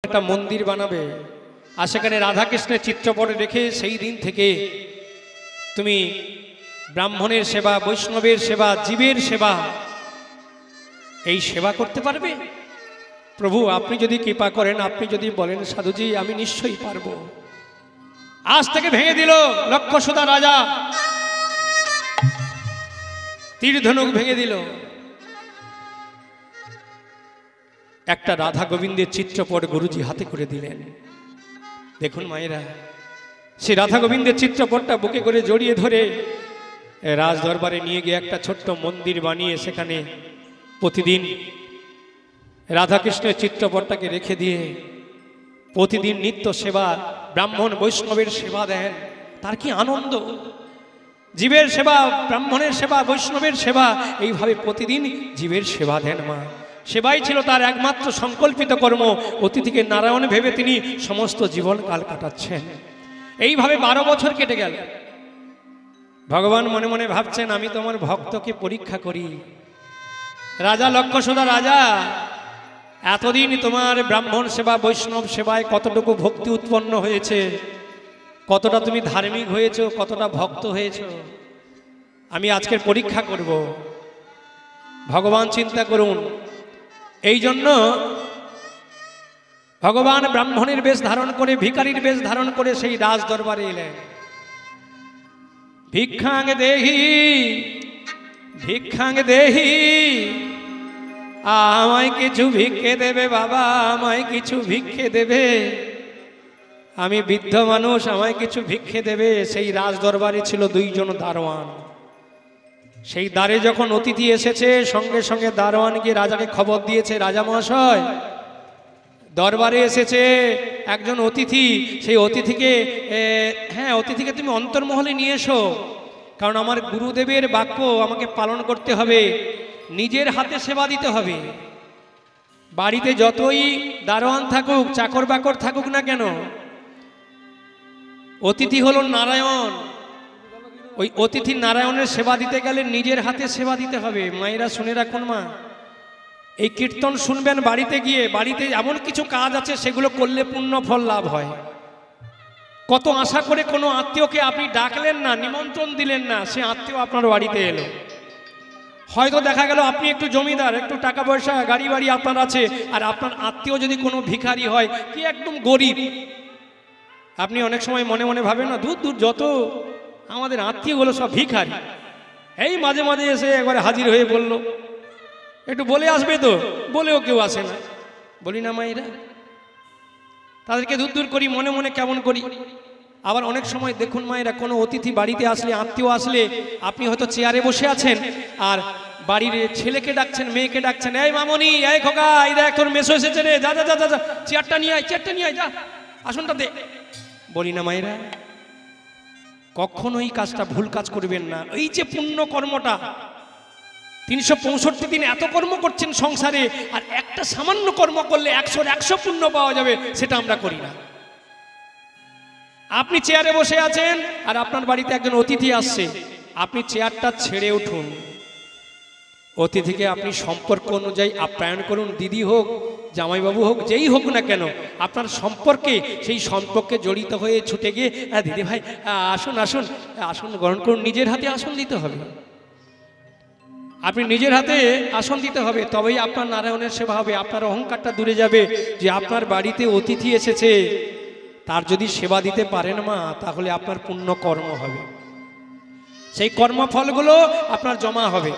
একটা মন্দির বানাবে আর সেখানে রাধাকৃষ্ণের চিত্রপট রেখে সেই দিন থেকে তুমি ব্রাহ্মণের সেবা, বৈষ্ণবের সেবা, জীবের সেবা, এই সেবা করতে পারবে। প্রভু আপনি যদি কৃপা করেন, আপনি যদি বলেন সাধুজি আমি নিশ্চয়ই পারবো। আজ থেকে ভেঙে দিল লক্ষসুধা রাজা, তীর ধনুক ভেঙে দিল। একটা রাধা গোবিন্দের চিত্রপট গুরুজি হাতে করে দিলেন। দেখুন মায়েরা, সে রাধা গোবিন্দের চিত্রপটটা বুকে করে জড়িয়ে ধরে রাজ দরবারে নিয়ে গিয়ে একটা ছোট্ট মন্দির বানিয়ে সেখানে প্রতিদিন রাধাকৃষ্ণের চিত্রপটটাকে রেখে দিয়ে প্রতিদিন নিত্য সেবা, ব্রাহ্মণ বৈষ্ণবের সেবা দেন। তার কি আনন্দ! জীবের সেবা, ব্রাহ্মণের সেবা, বৈষ্ণবের সেবা, এইভাবে প্রতিদিন জীবের সেবা দেন মা। সেবাই ছিল তার একমাত্র সংকল্পিত কর্ম। অতিথিকে নারায়ণ ভেবে তিনি সমস্ত জীবনকাল কাটাচ্ছেন। এইভাবে 12 বছর কেটে গেল। ভগবান মনে মনে ভাবছেন আমি তোমার ভক্তকে পরীক্ষা করি। রাজা লক্ষসুধা রাজা, এতদিন তোমার ব্রাহ্মণ সেবা, বৈষ্ণব সেবায় কতটুকু ভক্তি উৎপন্ন হয়েছে, কতটা তুমি ধার্মিক হয়েছো, কতটা ভক্ত হয়েছো, আমি আজকের পরীক্ষা করব। ভগবান চিন্তা করুন। এই জন্য ভগবান ব্রাহ্মণের বেশ ধারণ করে, ভিখারির বেশ ধারণ করে সেই রাজ দরবারে এলেন। ভিক্ষাং দেহি, ভিক্ষাং দেহি, আমায় কিছু ভিক্ষে দেবে বাবা, আমায় কিছু ভিক্ষে দেবে, আমি বৃদ্ধ মানুষ, আমায় কিছু ভিক্ষে দেবে। সেই রাজ দরবারে ছিল 2 জন দারোয়ান। সেই দ্বারে যখন অতিথি এসেছে, সঙ্গে সঙ্গে দারোয়ান গিয়ে রাজাকে খবর দিয়েছে, রাজা মহাশয় দরবারে এসেছে একজন অতিথি। সেই অতিথিকে অতিথিকে তুমি অন্তর্মহলে নিয়ে এসো, কারণ আমার গুরুদেবের বাক্য আমাকে পালন করতে হবে, নিজের হাতে সেবা দিতে হবে। বাড়িতে যতই দারোয়ান থাকুক, চাকর বাকর থাকুক না কেন, অতিথি হলো নারায়ণ। ওই অতিথি নারায়ণের সেবা দিতে গেলে নিজের হাতে সেবা দিতে হবে। মায়েরা শুনে রাখুন মা, এই কীর্তন শুনবেন বাড়িতে গিয়ে। বাড়িতে এমন কিছু কাজ আছে সেগুলো করলে পুণ্য ফল লাভ হয়। কত আশা করে কোনো আত্মীয়কে আপনি ডাকলেন না, নিমন্ত্রণ দিলেন না, সে আত্মীয় আপনার বাড়িতে এলো। হয়তো দেখা গেল আপনি একটু জমিদার, একটু টাকা পয়সা, গাড়ি বাড়ি আপনার আছে, আর আপনার আত্মীয় যদি কোনো ভিখারি হয়, কি একদম গরিব, আপনি অনেক সময় মনে মনে ভাবেন না, দূর দূর যত আমাদের আত্মীয়গুলো সব ভিখারি, এই মাঝে মাঝে এসে একবারে হাজির হয়ে বলল, একটু বলে আসবে তো, বলেও কেউ আসে না। বলি না মায়েরা, তাদেরকে দূর দূর করি, মনে মনে কেমন করি। আবার অনেক সময় দেখুন মায়েরা, কোনো অতিথি বাড়িতে আসলে, আত্মীয় আসলে, আপনি হয়তো চেয়ারে বসে আছেন আর বাড়ির ছেলেকে ডাকছেন, মেয়েকে ডাকছেন, এই মামনি, এই খোকা, এই দেখ তোর মেসো এসেছে রে, যা যা যা যা, চেয়ারটা নিয়ে আয়, চেয়ারটা নিয়ে আয়, যা আসনটা দে। বলি না মায়েরা, কখনোই কাজটা ভুল কাজ করবেন না। এই যে পুণ্য কর্মটা, 365 দিন এত কর্ম করছেন সংসারে, আর একটা সামান্য কর্ম করলে 100 পুণ্য পাওয়া যাবে, সেটা আমরা করি না। আপনি চেয়ারে বসে আছেন আর আপনার বাড়িতে একজন অতিথি আসছে, আপনি চেয়ারটা ছেড়ে উঠুন, অতিথিকে আপনি সম্পর্ক অনুযায়ী আপ্যায়ন করুন। দিদি হোক, জামাইবাবু হোক, যেই হোক না কেন, আপনার সম্পর্কে, সেই সম্পর্কে জড়িত হয়ে ছুটে গিয়ে দিদি ভাই আসুন আসুন, আসন গ্রহণ করুন। নিজের হাতে আসন দিতে হবে, আপনি নিজের হাতে আসন দিতে হবে, তবেই আপনার নারায়ণের সেবা হবে। আপনার অহংকারটা দূরে যাবে যে আপনার বাড়িতে অতিথি এসেছে, তার যদি সেবা দিতে পারেন মা, তাহলে আপনার পুণ্য কর্ম হবে, সেই কর্মফলগুলো আপনার জমা হবে।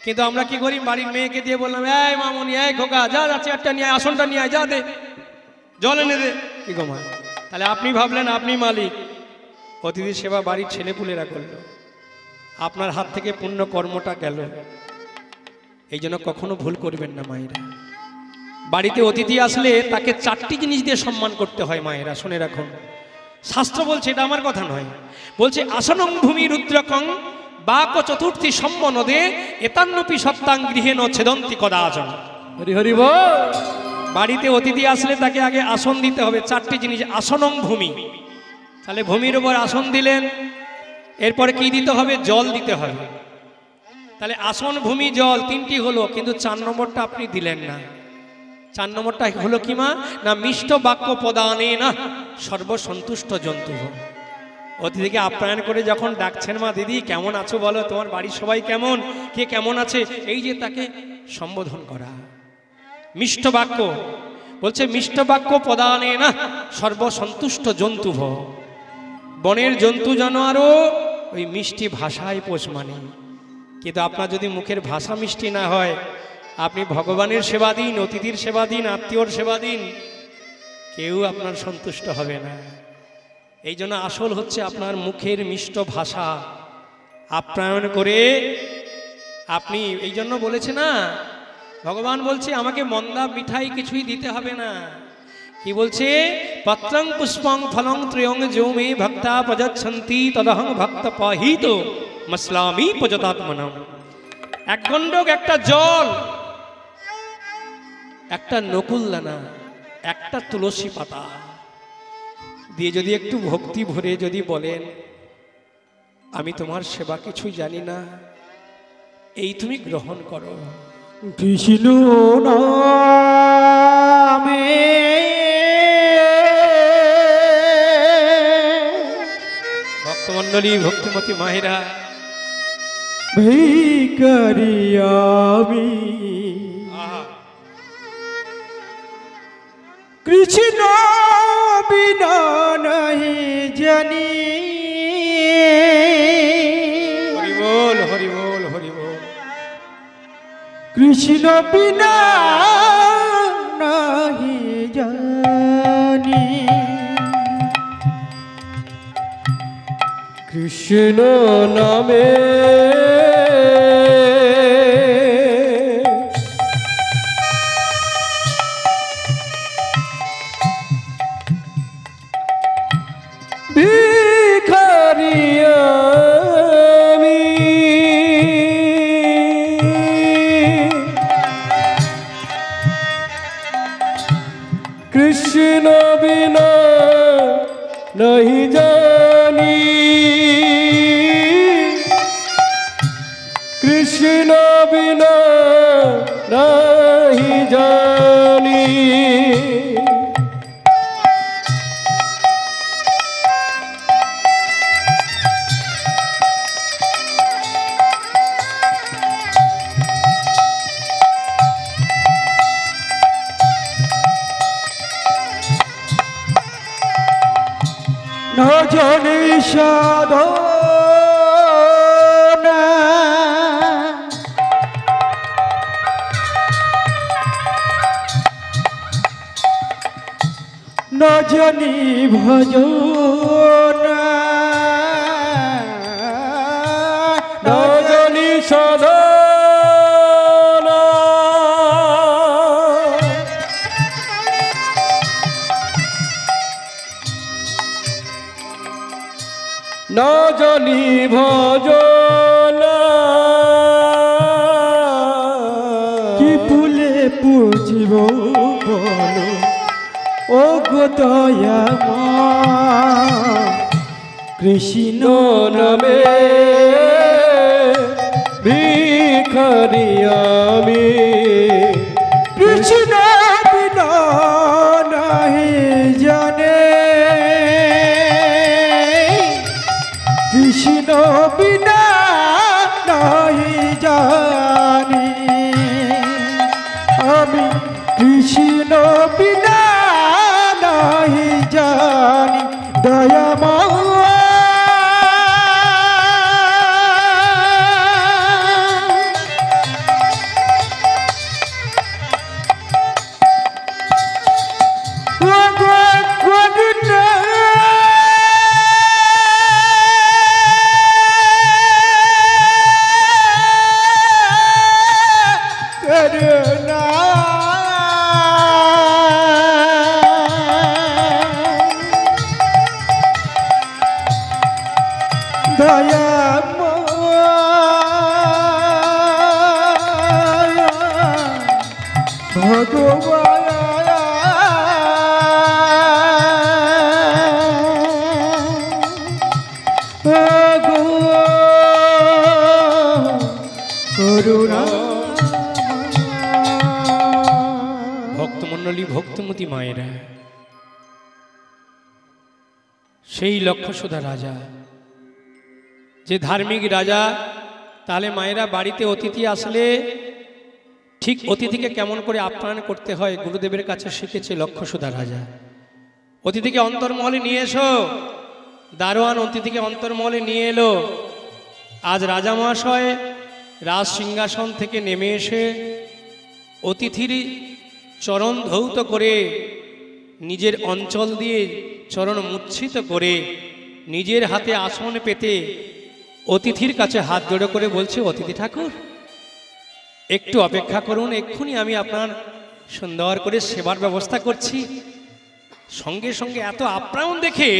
কিন্তু আমরা কি করি, বাড়ির মেয়েকে দিয়ে বললাম, এই মামনি, এই খোকা, যা যা চেয়ারটা নিয়ে আয়, আসনটা নিয়ে আয়, যা দে, জল এনে দে। কি গো মা, তাহলে আপনি ভাবলেন আপনি মালিক, অতিথি সেবা বাড়ির ছেলেপুলেরা করলো, আপনার হাত থেকে পুণ্য কর্মটা গেল। এই জন্য কখনো ভুল করবেন না মায়েরা। বাড়িতে অতিথি আসলে তাকে 4টি জিনিস দিয়ে সম্মান করতে হয় মায়েরা, শুনে রাখুন। শাস্ত্র বলছে, এটা আমার কথা নয়, বলছে আসনং ভূমি রুদ্রকং বাক চতুর্থী সম্মনদে এতান্নপি সত্তাং গৃহেন ছেদন্তি কদাচন। হরি হরি বল। বাড়িতে অতিথি আসলে তাকে আগে আসন দিতে হবে, 4টি জিনিস। আসনং ভূমি, তাহলে ভূমির উপর আসন দিলেন, এরপরে কি দিতে হবে, জল দিতে হবে। তাহলে আসন, ভূমি, জল 3টি হলো, কিন্তু 4 নম্বরটা আপনি দিলেন না। 4 নম্বরটা হলো কি মা, না মিষ্ট বাক্য প্রদানে না সর্বসন্তুষ্ট জন্তু। অতিথিকে আপ্যায়ন করে যখন ডাকছেন, মা দিদি কেমন আছো বলো, তোমার বাড়ির সবাই কেমন, কে কেমন আছে, এই যে তাকে সম্বোধন করা মিষ্ট বাক্য। বলছে মিষ্ট বাক্য প্রদানে না সর্বসন্তুষ্ট জন্তু। বনের জন্তু জানোয়ারও ওই মিষ্টি ভাষায় পোষ মানে। কিন্তু আপনার যদি মুখের ভাষা মিষ্টি না হয়, আপনি ভগবানের সেবা দিন, অতিথির সেবা দিন, আত্মীয়র সেবা দিন, কেউ আপনার সন্তুষ্ট হবে না। এই জন্য আসল হচ্ছে আপনার মুখের মিষ্ট ভাষা আপ্যায়ন করে আপনি। এই জন্য বলেছে না, ভগবান বলছে আমাকে মন্দা মিঠাই কিছুই দিতে হবে না। কি বলছে, পত্রং পুষ্পং ফলং ত্রয়ং যো মে ভক্তা প্রযচ্ছন্তি তদহং ভক্ত পাহিত মসলামি প্রযতাত্মনম। এক গণ্ডক, একটা জল, একটা নকুলদানা, একটা তুলসী পাতা দিয়ে যদি একটু ভক্তি ভরে যদি বলেন, আমি তোমার সেবা কিছুই জানি না, এই তুমি গ্রহণ করো। কৃষ্ণ নামে ভক্তমণ্ডলী, ভক্তিমতী মায়েরা, ভিখারি আমি, কৃষ্ণ বিনা নাহি জানি। হরি বল, হরি বল, হরি বল। কৃষ্ণ বিনা নাহি জানি, কৃষ্ণ নামে ভিখারি আমি, কৃষ্ণ বিনা নাহি জানি, কৃষ্ণ বিনা নাহি জানি। ন জানি সাধনা, ন জানি ভজনা, ন জানি সাধনা, না জানি ভজনা। কি ফুলে পুজিব বলো ও গো দয়াময়, কৃষ্ণ নামে ভিখারি আমি, কৃষ্ণ বিনা নাহি জানে, কৃষ্ণ বিনা নাহি জানি, আমি কৃষ্ণ বিনা নাহি জানি। দয়াময় সেই লক্ষসুধা রাজা, যে ধার্মিক রাজা। তাহলে মায়েরা বাড়িতে অতিথি আসলে ঠিক অতিথিকে কেমন করে আপ্যায়ন করতে হয় গুরুদেবের কাছে শিখেছে লক্ষসুধা রাজা। অতিথিকে অন্তর্মহলে নিয়ে এসো। দারোয়ান অতিথিকে অন্তর্মহলে নিয়ে এলো। আজ রাজা মহাশয় রাজ সিংহাসন থেকে নেমে এসে অতিথির চরণ ধৌত করে নিজের অঞ্চল দিয়ে চরণ মুচ্ছিত করে নিজের হাতে আসন পেতে অতিথির কাছে হাত জোড়ো করে বলছে, অতিথি ঠাকুর একটু অপেক্ষা করুন, এক্ষুনি আমি আপনার সুন্দর করে সেবার ব্যবস্থা করছি। সঙ্গে সঙ্গে এত আপ্যায়ন দেখে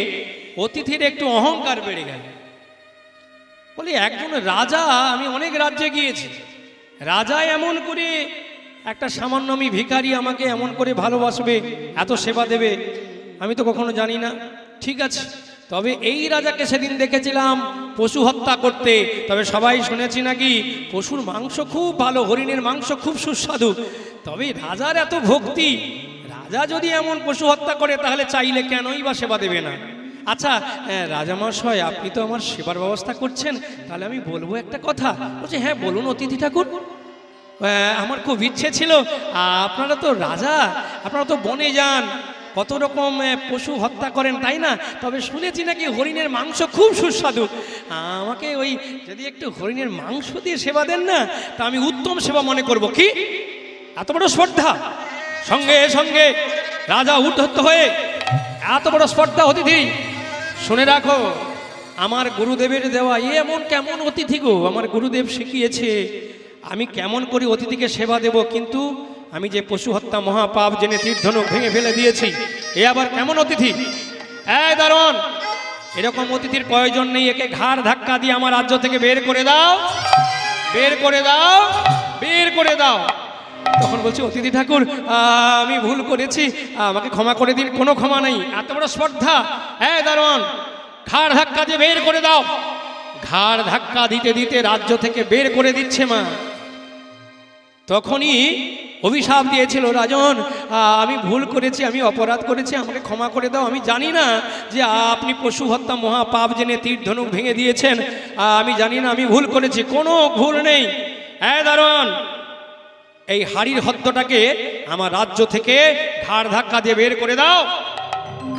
অতিথির একটু অহংকার বেড়ে গেল। বলি, একজন রাজা, আমি অনেক রাজ্যে গিয়েছি, রাজা এমন করে একটা সামান্য আমি ভিখারি আমাকে এমন করে ভালোবাসবে, এত সেবা দেবে, আমি তো কখনো জানি না। ঠিক আছে, তবে এই রাজাকে সেদিন দেখেছিলাম পশু হত্যা করতে। তবে সবাই শুনেছি নাকি পশুর মাংস খুব ভালো, হরিণের মাংস খুব সুস্বাদু। তবে রাজার এত ভক্তি, রাজা যদি এমন পশু হত্যা করে তাহলে চাইলে কেনই বা সেবা দেবে না। আচ্ছা রাজামশাই, আপনি তো আমার সেবার ব্যবস্থা করছেন, তাহলে আমি বলবো একটা কথা। বলছে, হ্যাঁ বলুন অতিথি ঠাকুর। আমার খুব ইচ্ছে ছিল, আপনারা তো রাজা, আপনারা তো বনে যান, কত রকম পশু হত্যা করেন তাই না? তবে শুনেছি নাকি হরিণের মাংস খুব সুস্বাদু। আমাকে ওই যদি একটু হরিণের মাংস দিয়ে সেবা দেন না, তা আমি উত্তম সেবা মনে করব। কি এত বড় স্পর্ধা! সঙ্গে সঙ্গে রাজা উদ্ধত হয়ে, এত বড় স্পর্ধা অতিথি, শুনে রাখো, আমার গুরুদেবের দেওয়া এমন কেমন অতিথি গো, আমার গুরুদেব শিখিয়েছে আমি কেমন করে অতিথিকে সেবা দেব। কিন্তু আমি যে পশু হত্যা মহাপাপ জেনে তীর্ধনুক ভেঙে ফেলে দিয়েছি, এ আবার কেমন অতিথি? এই দারোয়ান, এরকম অতিথির প্রয়োজন নেই, একে ঘাড় ধাক্কা দিয়ে আমার রাজ্য থেকে বের করে দাও, বের করে দাও, বের করে দাও। তখন বলছি, অতিথি ঠাকুর আমি ভুল করেছি, আমাকে ক্ষমা করে দিন। কোনো ক্ষমা নেই, এত বড় স্পর্ধা। এই দারোয়ান, ঘাড় ধাক্কা দিয়ে বের করে দাও। ঘাড় ধাক্কা দিতে দিতে রাজ্য থেকে বের করে দিচ্ছে মা। তখনই অভিশাপ দিয়েছিল, রাজন আমি ভুল করেছি, আমি অপরাধ করেছি, আমাকে ক্ষমা করে দাও। আমি জানি না যে আপনি পশু হত্যা মহাপাপ জেনে তীর ধনুক ভেঙে দিয়েছেন, আমি জানি না, আমি ভুল করেছি, কোনো ভুল নেই। হ্যাঁ দারোয়ান, এই হাড়ির হত্যটাকে আমার রাজ্য থেকে ঘাড় ধাক্কা দিয়ে বের করে দাও।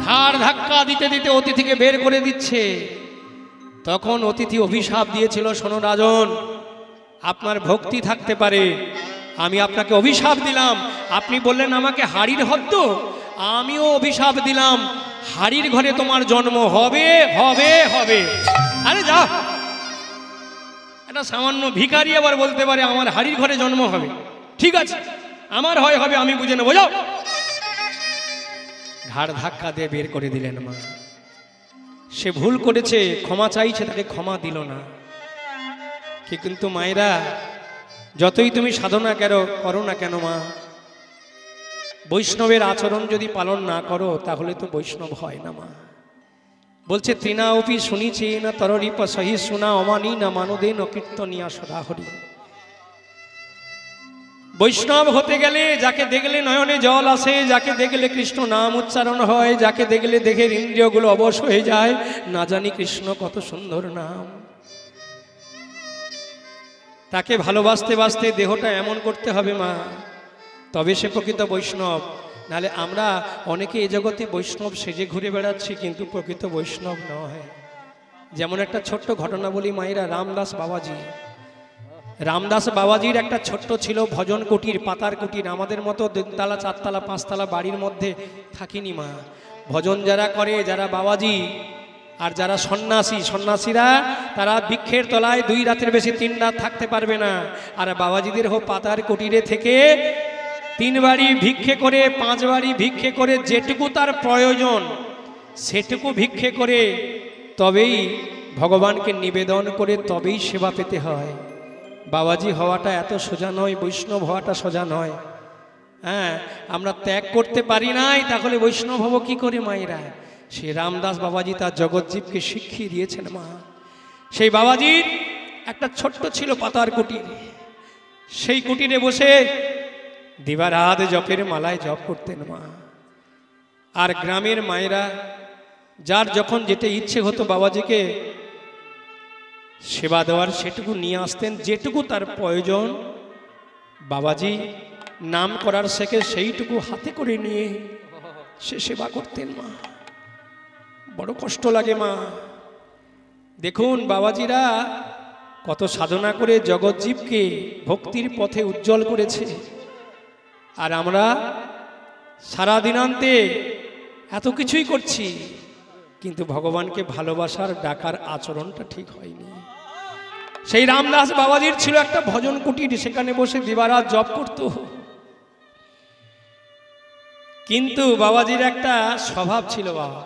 ঘাড় ধাক্কা দিতে দিতে অতিথিকে বের করে দিচ্ছে। তখন অতিথি অভিশাপ দিয়েছিল, শোনো রাজন, আপনার ভক্তি থাকতে পারে, আমি আপনাকে অভিশাপ দিলাম। আপনি বললেন আমাকে হাড়ির হদ্দ, আমিও অভিশাপ দিলাম, হাড়ির ঘরে তোমার জন্ম হবে হবে হবে। আরে যা, এটা সামান্য ভিখারি আবার বলতে পারে আমার হাড়ির ঘরে জন্ম হবে? ঠিক আছে, আমার হয় হবে, আমি বুঝে নেবো, যাও। ঘাড় ধাক্কা দিয়ে বের করে দিলেন মা। সে ভুল করেছে, ক্ষমা চাইছে, তাকে ক্ষমা দিল না। কিন্তু মায়েরা, যতই তুমি সাধনা করো না কেন মা, বৈষ্ণবের আচরণ যদি পালন না করো তাহলে তো বৈষ্ণব হয় না মা। বলছে, তৃণা অপি শুনিছি না তররিপ সহি শুনা অমানি না মানদে ন কীর্তনিয়া সদাহরি। বৈষ্ণব হতে গেলে যাকে দেখলে নয়নে জল আসে, যাকে দেখলে কৃষ্ণ নাম উচ্চারণ হয়, যাকে দেখলে দেখে ইন্দ্রিয়গুলো অবশ হয়ে যায়, না জানি কৃষ্ণ কত সুন্দর নাম, তাকে ভালোবাসতে বাসতে দেহটা এমন করতে হবে মা, তবে সে প্রকৃত বৈষ্ণব। নাহলে আমরা অনেকে এ জগতে বৈষ্ণব সেজে ঘুরে বেড়াচ্ছি, কিন্তু প্রকৃত বৈষ্ণব নয়। যেমন একটা ছোট্ট ঘটনা বলি মায়েরা, রামদাস বাবাজির একটা ছোট্ট ছিল ভজন কুটির, পাতার কুটির। আমাদের মতো 3 তলা 4 তলা 5 তলা বাড়ির মধ্যে থাকিনি মা। ভজন যারা করে, যারা বাবাজি আর যারা সন্ন্যাসীরা, তারা বৃক্ষের তলায় 2 রাতের বেশি 3 রাত থাকতে পারবে না। আর বাবাজিদের হোক পাতার কুটিরে থেকে 3 বাড়ি ভিক্ষে করে, 5 বাড়ি ভিক্ষে করে, যেটুকু তার প্রয়োজন সেটুকু ভিক্ষে করে তবেই ভগবানকে নিবেদন করে তবেই সেবা পেতে হয়। বাবাজি হওয়াটা এত সোজা নয়, বৈষ্ণব হওয়াটা সোজা নয়। হ্যাঁ, আমরা ত্যাগ করতে পারি নাই, তাহলে বৈষ্ণব হব কি করে মায়েরা? সে রামদাস বাবাজি তার জগৎজীবকে শিখিয়ে দিয়েছেন মা। সেই বাবাজির একটা ছোট্ট ছিল পাতার কুটির, সেই কুটিরে বসে দিবারাত জপের মালায় জপ করতেন মা। আর গ্রামের মায়েরা যার যখন যেতে ইচ্ছে হতো বাবাজিকে সেবা দেওয়ার সেটুকু নিয়ে আসতেন, যেটুকু তার প্রয়োজন বাবাজি নাম করার শেখে সেইটুকু হাতে করে নিয়ে সে সেবা করতেন। মা বড় কষ্ট লাগে মা। দেখুন বাবাজিরা কত সাধনা করে জগৎজীবকে ভক্তির পথে উজ্জ্বল করেছে, আর আমরা সারা দিনান্তে এত কিছুই করছি, কিন্তু ভগবানকে ভালোবাসার ডাকার আচরণটা ঠিক হয়নি। সেই রামদাস বাবাজির ছিল একটা ভজন কুটির, সেখানে বসে দিবারাত জপ করত। কিন্তু বাবাজির একটা স্বভাব ছিল। বাবা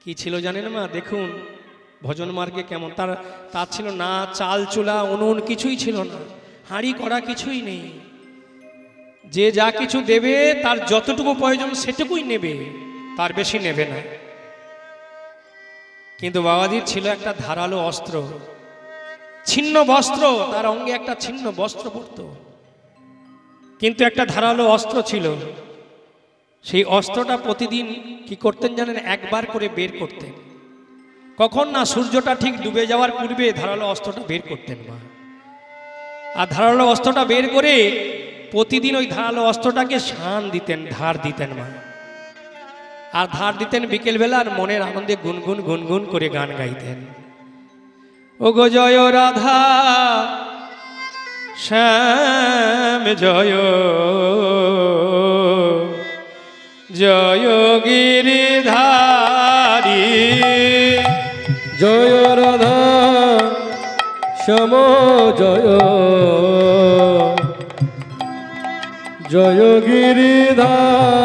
কি ছিল জানেন মা? দেখুন ভজন মার্গে কেমন, তার ছিল না চাল চুলা উনুন, কিছুই ছিল না, হাঁড়ি করা কিছুই নেই। যে যা কিছু দেবে তার যতটুকু প্রয়োজন সেটুকুই নেবে, তার বেশি নেবে না। কিন্তু বাবাজির ছিল একটা ধারালো অস্ত্র, ছিন্ন বস্ত্র, তার অঙ্গে একটা ছিন্ন বস্ত্র পড়ত, কিন্তু একটা ধারালো অস্ত্র ছিল। সেই অস্ত্রটা প্রতিদিন কি করতেন জানেন? একবার করে বের করতেন। কখন না সূর্যটা ঠিক ডুবে যাওয়ার পূর্বে ধারালো অস্ত্রটা বের করতেন মা। আর ধারালো অস্ত্রটা বের করে প্রতিদিন ওই ধারালো অস্ত্রটাকে শান দিতেন, ধার দিতেন মা। আর ধার দিতেন বিকেলবেলা, আর মনের আনন্দে গুনগুন গুনগুন করে গান গাইতেন। ও গো জয় রাধা শ্যাম জয়, জয় গিরিধারী, জয় রাধা শ্যাম জয়, জয় গিরিধারী।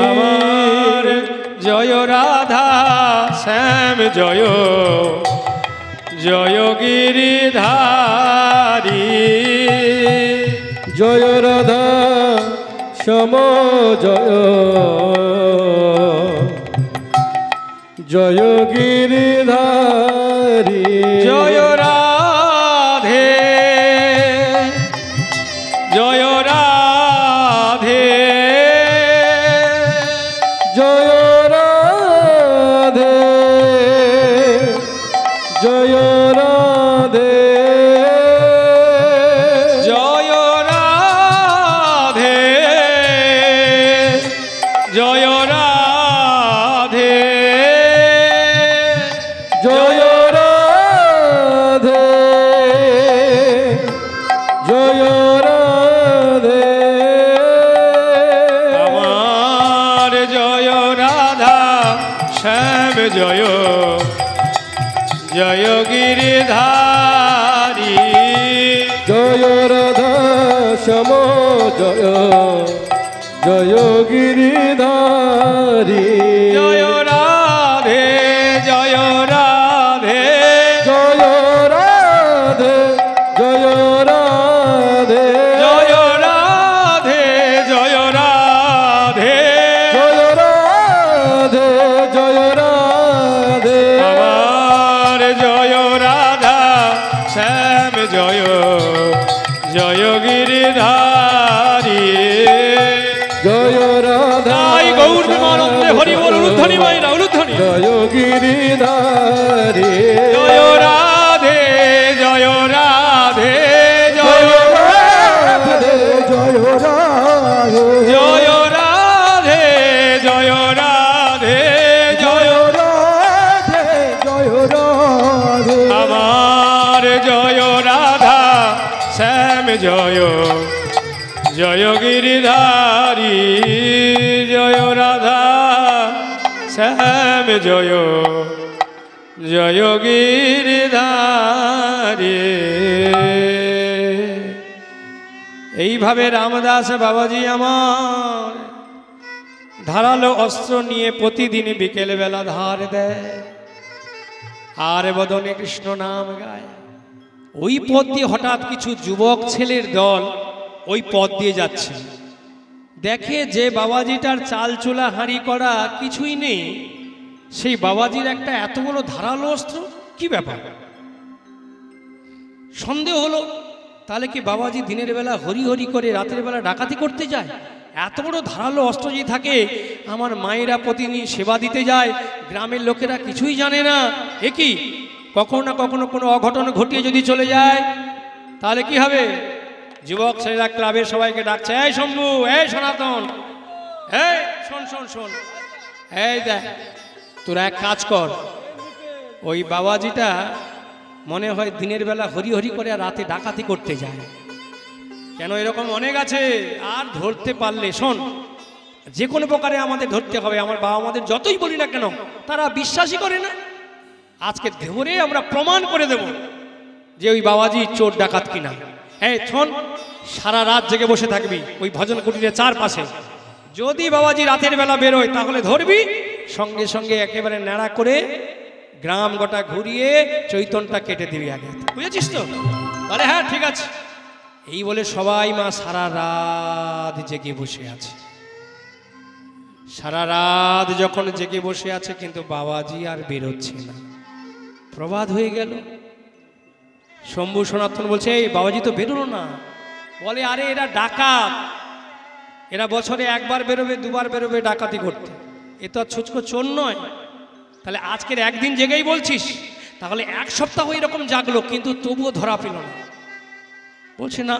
আমার জয় রাধা শ্যাম জয়, জয় গিরিধারী, জয় রাধা শ্যাম জয়, জয় গিরিধারী। জয় রাধে, জয় রাধে, জয় রাধে, জয় রাধে, জয় রাধে, জয় রাধে, জয় রাধে, জয় রাধে। আমার জয় রাধা শ্যাম জয়, জয় গিরিধারী, জয় রাধা শ্যাম জয়, জয় গিরিধারী। জয় রাধে, জয় রাধে, জয় রাধে, জয় রাধে, জয় রাধে, জয় রাধে, জয় রাধে, জয় রাধে। আমার জয় রাধা শ্যাম জয়, জয় গিরিধারী, জয় রাধা তাই গৌর প্রেমানন্দে হরি বল উলুধ্বনি মাইনা উলুধ্বনি। জয় গিরিধারী, জয় রাধে, জয় রাধে, জয় রাধে, জয় রাধে, জয় রাধে, জয় রাধে, জয় রাধে, জয় রাধে। আমার জয় রাধা শ্যাম জয়, জয় গিরিধারী, জয় রাধা শ্যাম জয়, জয় গিরিধারী। এইভাবে রামদাস বাবাজি আমার ধারালো অস্ত্র নিয়ে প্রতিদিন বিকেলবেলা ধার দেয়, আর বদনে কৃষ্ণ নাম গায়। ওই পথ দিয়ে হঠাৎ কিছু যুবক ছেলের দল ওই পথ দিয়ে যাচ্ছে, দেখে যে বাবাজিটার চাল চুলা হাঁড়ি করা কিছুই নেই, সেই বাবাজির একটা এত বড় ধারালো অস্ত্র, কি ব্যাপার? সন্দেহ হলো, তাহলে কি বাবাজি দিনের বেলা হরি হরি করে রাতের বেলা ডাকাতি করতে যায়? এত বড় ধারালো অস্ত্র যদি থাকে, আমার মায়েরা প্রতিদিন সেবা দিতে যায়, গ্রামের লোকেরা কিছুই জানে না। এ কি, কখনো না কখনো কোনো অঘটন ঘটিয়ে যদি চলে যায় তাহলে কি হবে? যুবক ছেলেরা ক্লাবের সবাইকে ডাকছে, এই শম্ভু, এই সনাতন, এই শোন শোন শোন, এই দেখ, তোরা এক কাজ কর, ওই বাবাজিটা মনে হয় দিনের বেলা হরি হরি করে আর রাতে ডাকাতি করতে যায়। কেন, এরকম অনেক আছে, আর ধরতে পারলে, শোন, যে কোনো প্রকারে আমাদের ধরতে হবে। আমার বাবা আমাদের যতই বলি না কেন, তারা বিশ্বাসই করে না। আজকে ধরে আমরা প্রমাণ করে দেব যে ওই বাবাজি চোর ডাকাত কিনা। এই শোন, সারা রাত জেগে বসে থাকবি ওই ভজন কুটিরের চারপাশে। যদি বাবাজি রাতের বেলা বেরোয় তাহলে ধরবি, সঙ্গে সঙ্গে একেবারে ন্যাড়া করে গ্রাম গোটা ঘুরিয়ে চৈতনটা কেটে দিবি আগে, বুঝেছিস তো? বলে হ্যাঁ ঠিক আছে। এই বলে সবাই মা সারা রাত জেগে বসে আছে। সারা রাত যখন জেগে বসে আছে, কিন্তু বাবাজি আর বেরোচ্ছে না। প্রভাত হয়ে গেল। শম্ভু সনাতন বলছে, এই বাবাজি তো বেরোলো না। বলে, আরে এরা ডাকাত, এরা বছরে একবার বেরোবে, দুবার বেরোবে ডাকাতি করতে, এ তো আর ছুচকো চোর নয়। তাহলে আজকের একদিন জেগেই বলছিস, তাহলে এক সপ্তাহ এরকম জাগলো কিন্তু তবুও ধরা পেল না। বলছে না,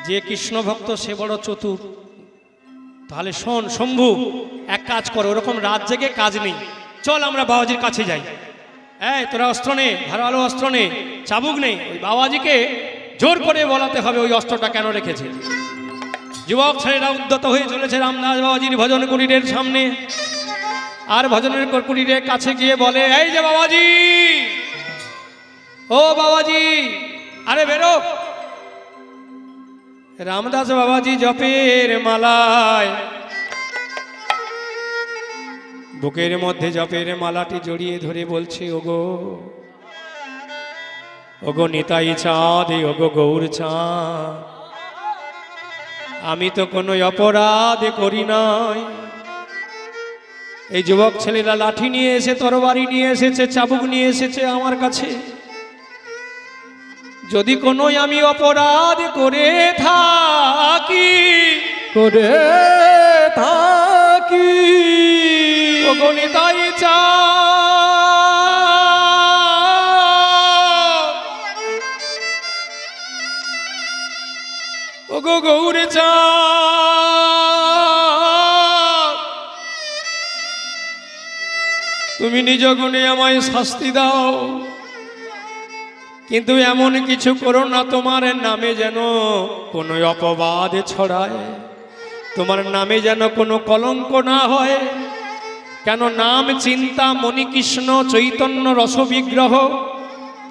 যে কৃষ্ণ ভক্ত সে বড় চতুর। তাহলে শোন শম্ভু, এক কাজ করো, ওরকম রাত জেগে কাজ নেই, চল আমরা বাবাজির কাছে যাই। এই তোরা অস্ত্র নে, ধারালো অস্ত্র নে, চাবুক নেই, ওই বাবাজিকে জোর করে বলাতে হবে ওই অস্ত্রটা কেন রেখেছে। যুবক ছেলেরা উদ্যত হয়ে চলেছে রামদাস বাবাজির ভজন কুটিরের সামনে। আর ভজনের কুটিরের কাছে গিয়ে বলে, এই যে বাবাজি, ও বাবাজি, আরে বেরো। রামদাস বাবাজি জপের মালায়, বুকের মধ্যে জপের মালাটি জড়িয়ে ধরে বলছে, ওগো ওগো নিতাই চাঁদ, ওগো গৌর চাঁদ, আমি তো কোনো অপরাধ করি নাই। এই যুবক ছেলেরা লাঠি নিয়ে এসে, তরবারি নিয়ে এসেছে, চাবুক নিয়ে এসেছে আমার কাছে। যদি কোনো আমি অপরাধ করে থাকি, ওগো নিতাই চাঁদ, ওগো গৌর চাঁদ, তুমি নিজ গুণে আমায় শাস্তি দাও, কিন্তু এমন কিছু করো না তোমার নামে যেন কোনো অপবাদ ছড়ায়, তোমার নামে যেন কোনো কলঙ্ক না হয়। কেন, নাম চিন্তা মণিকৃষ্ণ চৈতন্য রসবিগ্রহ,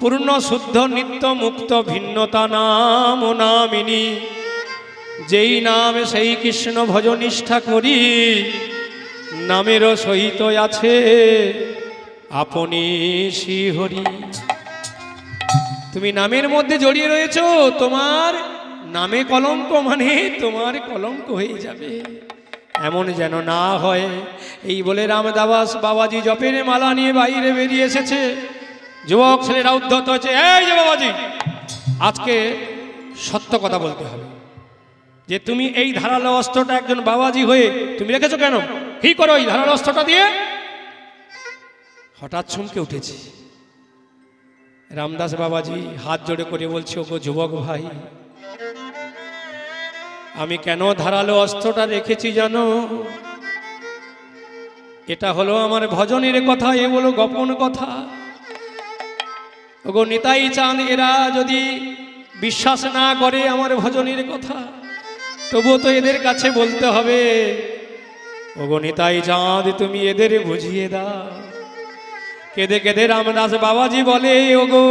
পূর্ণ শুদ্ধ নিত্য মুক্ত ভিন্নতা নাম ও নামিনী। যেই নাম সেই কৃষ্ণ ভজনিষ্ঠা করি, নামেরও সহিত আছে আপনি শ্রীহরি। তুমি নামের মধ্যে জড়িয়ে রয়েছো, তোমার নামে কলঙ্ক মানে তোমার কলঙ্ক হয়ে যাবে, এমন যেন না হয়। এই বলে রামদাস বাবাজি জপের মালা নিয়ে বাইরে বেরিয়ে এসেছে। যুবক ছেলেরা উদ্ধত হচ্ছে, এই যে বাবাজি, আজকে সত্য কথা বলতে হবে যে তুমি এই ধারালো অস্ত্রটা একজন বাবাজি হয়ে তুমি রেখেছো কেন? কি করো এই ধারালো অস্ত্রটা দিয়ে? হঠাৎ চমকে উঠেছি। রামদাস বাবাজি হাত জোড়ে করে বলছে, ওগো যুবক ভাই, আমি কেন ধারালো অস্ত্রটা রেখেছি জানো? এটা হলো আমার ভজনের কথা, এ হলো গোপন কথা। ওগো নিতাই চাঁদ, এরা যদি বিশ্বাস না করে আমার ভজনের কথা, তবুও তো এদের কাছে বলতে হবে। ওগো নিতাই চাঁদ, তুমি এদের বুঝিয়ে দাও। কেঁদে কেঁদে রামদাস বাবাজি বলে, ওগো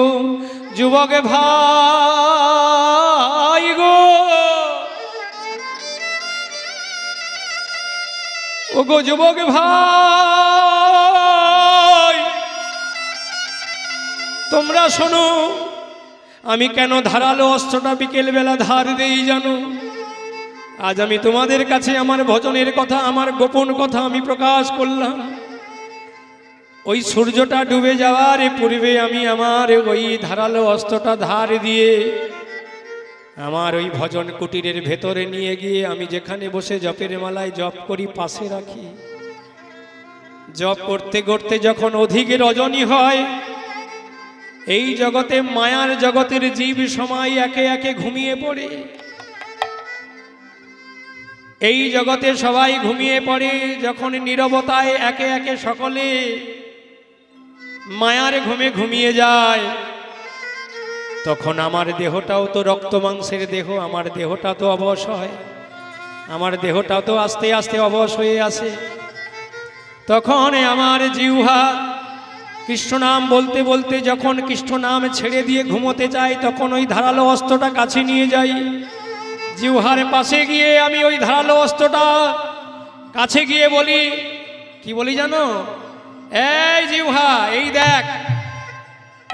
যুবক ভাই গো, ওগো যুবক ভাই, তোমরা শোনো, আমি কেন ধারালো অস্ত্রটা বিকেল বেলা ধার দেই জানো? আজ আমি তোমাদের কাছে আমার ভজনের কথা, আমার গোপন কথা আমি প্রকাশ করলাম। ওই সূর্যটা ডুবে যাওয়ার পূর্বে আমি আমার ওই ধারালো অস্ত্রটা ধার দিয়ে আমার ওই ভজন কুটিরের ভেতরে নিয়ে গিয়ে আমি যেখানে বসে জপের মালায় জপ করি পাশে রাখি। জপ করতে করতে যখন অধিক রজনী হয়, এই জগতে মায়ার জগতের জীব সময় একে একে ঘুমিয়ে পড়ে। এই জগতে সবাই ঘুমিয়ে পড়ে, যখন নীরবতায় একে একে সকলে মায়ার ঘুমে ঘুমিয়ে যায়, তখন আমার দেহটাও তো রক্ত মাংসের দেহ, আমার দেহটা তো অবশ হয়, আমার দেহটাও তো আস্তে আস্তে অবশ হয়ে আসে। তখন আমার জিহ্বা কৃষ্ণ নাম বলতে বলতে যখন কৃষ্ণ নাম ছেড়ে দিয়ে ঘুমোতে চাই, তখন ওই ধারালো অস্ত্রটা কাছে নিয়ে যাই। জিহ্বার পাশে গিয়ে আমি ওই ধারালো অস্ত্রটা কাছে গিয়ে বলি, কি বলি জানো? এই জিহ্বা, এই দেখ,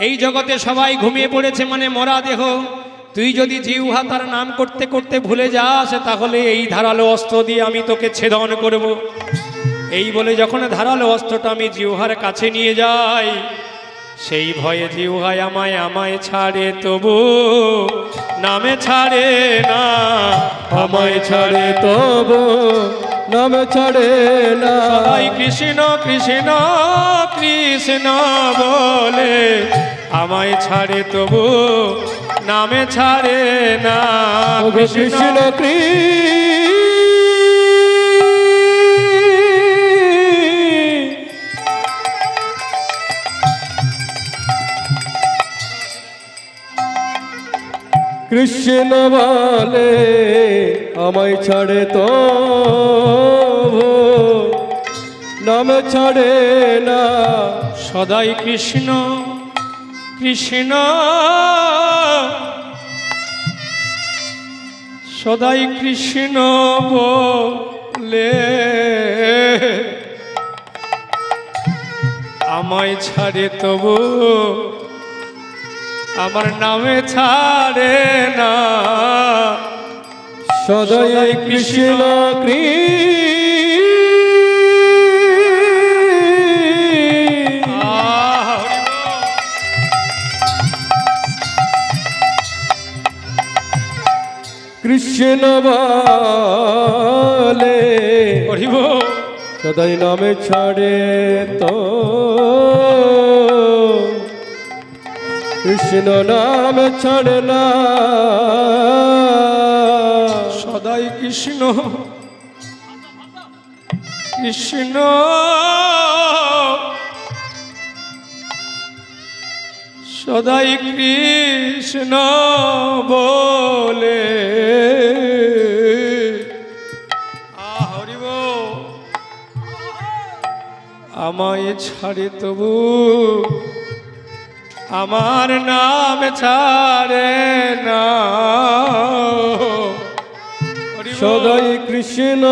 এই জগতে সবাই ঘুমিয়ে পড়েছে মানে মরা দেহ, তুই যদি জিহ্বা তার নাম করতে করতে ভুলে যাস, তাহলে এই ধারালো অস্ত্র দিয়ে আমি তোকে ছেদন করব। এই বলে যখন ধারালো অস্ত্রটা আমি জিহ্বার কাছে নিয়ে যাই, সেই ভয়ে জিহ্বায় আমায় আমায় ছাড়ে, তবু নামে ছাড়ে না, আমায় ছাড়ে তবু নামে ছাড়ে না। সবাই কৃষ্ণ কৃষ্ণ কৃষ্ণ বলে আমায় ছাড়ে, তবু নামে ছাড়ে না। কৃষ্ণ কৃষ্ণ বলে আমায় ছাড়ে তো নাম ছাড়ে না। সদাই কৃষ্ণ কৃষ্ণ সদাই কৃষ্ণ বলে আমায় ছাড়ে, তবু আমার নামে ছাড়ে না। সদাই কৃষ্ণ কৃষ্ণ বলে সদাই নামে ছাড়ে তো কৃষ্ণ নাম ছাড়ে না। সদাই কৃষ্ণ কৃষ্ণ সদাই কৃষ্ণ বলে আমায় ছাড়ে, তবু আমার নাম ছাড়ে না। সদাই কৃষ্ণ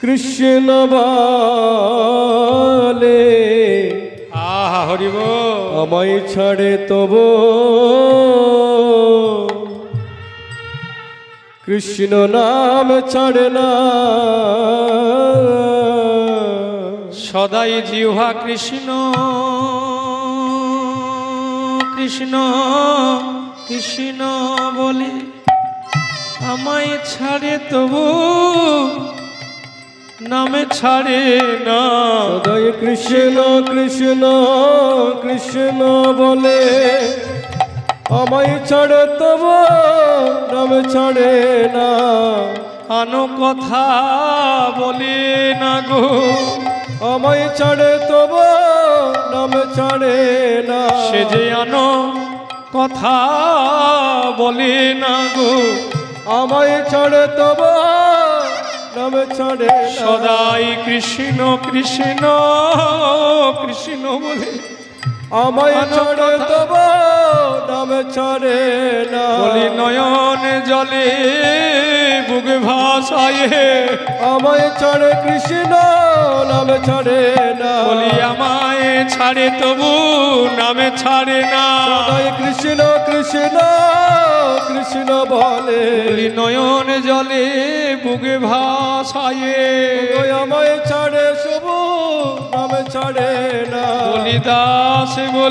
কৃষ্ণ বলে হরিব আমায় ছাড়ে তবু কৃষ্ণ নাম ছাড়ে না। সদাই জিহ্বা কৃষ্ণ কৃষ্ণ কৃষ্ণ বলে আমায় ছাড়ে, তবু নামে ছাড়ে না। সদাই কৃষ্ণ কৃষ্ণ কৃষ্ণ বলে আমায় ছাড়ে, তবু নাম ছাড়ে না। আনো কথা বলে না গো, আমায় ছাড়ে তবু নাম ছাড়ে না। সে যে আনো কথা বলে না গো, আমায় ছাড়ে তবু নাম ছাড়ে না। সদাই কৃষ্ণ কৃষ্ণ কৃষ্ণ বলে আমায় ছাড়ে তবু নাম ছাড়ে না। বলি নয়ন জলে বুক ভাসায়ে আমায় ছাড়ে কৃষ্ণ নামে ছাড়ে না বলি আমায় ছাড়ে তবু নামে ছাড়ে না সদাই কৃষ্ণ কৃষ্ণ কৃষ্ণ বলে বলি নয়ন জলে বুকে ভাসায়ে ওই আমায় ছাড়ে সবু নামে ছাড়ে না বলি দাস বলি